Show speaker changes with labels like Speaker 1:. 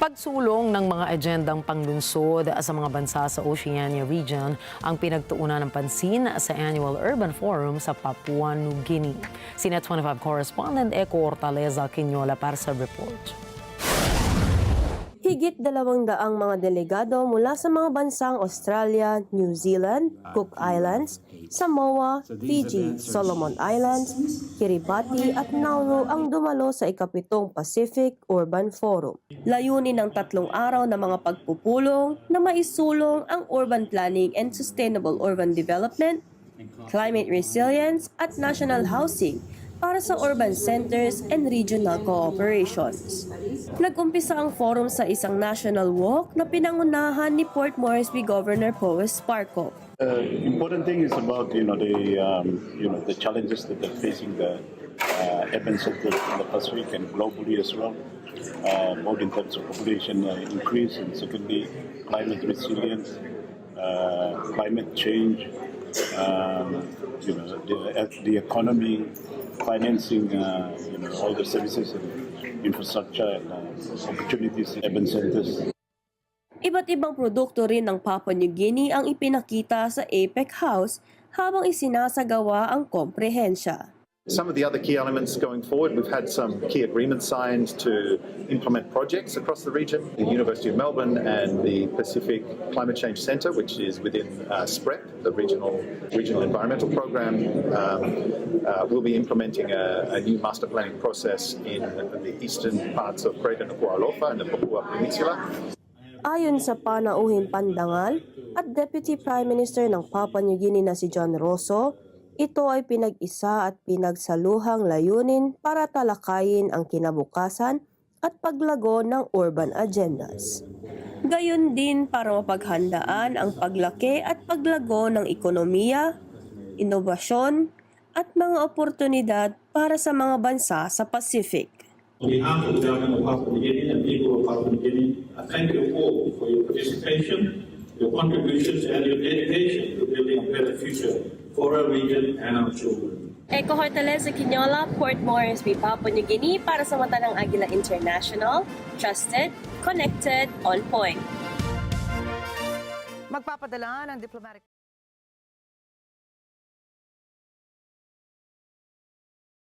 Speaker 1: Pagsulong ng mga agendang panglunsod sa mga bansa sa Oceania region ang pinagtuunan ng pansin sa Annual Urban Forum sa Papua New Guinea. Si Net 25 correspondent Eco Hortaleza Quinola para sa report.
Speaker 2: Higit 200 mga delegado mula sa mga bansang Australia, New Zealand, Cook Islands, Samoa, Fiji, Solomon Islands, Kiribati at Nauru ang dumalo sa ika-7 Pacific Urban Forum. Layunin ng 3 araw na mga pagpupulong na maisulong ang urban planning and sustainable urban development, climate resilience at national housing para sa urban centers and regional cooperations. Nag-umpisa ang forum sa isang national walk na pinangunahan ni Port Moresby Governor Powes Parco.
Speaker 3: Important thing is about the challenges that they're facing the urban sector in the Pacific and globally as well, both in terms of population increase and secondly climate resilience, climate change, the economy, financing, all the services and infrastructure and opportunities in urban centers.
Speaker 2: Iba't ibang produkto rin ng Papua New Guinea ang ipinakita sa APEC House habang isinasagawa ang komprehensya.
Speaker 4: Some of the other key elements going forward, we've had some key agreements signed to implement projects across the region. The University of Melbourne and the Pacific Climate Change Centre, which is within SPREP, the regional environmental program, will be implementing a new master planning process in the eastern parts of Greater Nuku'alofa and the Papua Peninsula.
Speaker 2: Ayon sa panauhing pandangal at Deputy Prime Minister ng Papua New Guinea na si John Rosso, ito ay pinag-isa at pinagsaluhang layunin para talakayin ang kinabukasan at paglago ng urban agendas. Gayon din para mapaghandaan ang paglaki at paglago ng ekonomiya, inobasyon at mga oportunidad para sa mga bansa sa Pacific.
Speaker 5: On behalf of the government of Papua New Guinea and people of Papua New Guinea, I thank you all for your participation, your contributions and your dedication to building a better future for our region and our children.
Speaker 2: Eco Hortaleza Quinola, Port Moresby, Papua New Guinea para sa Mata ng Agila International, trusted, connected, on point.
Speaker 1: Magpapadala ng diplomatic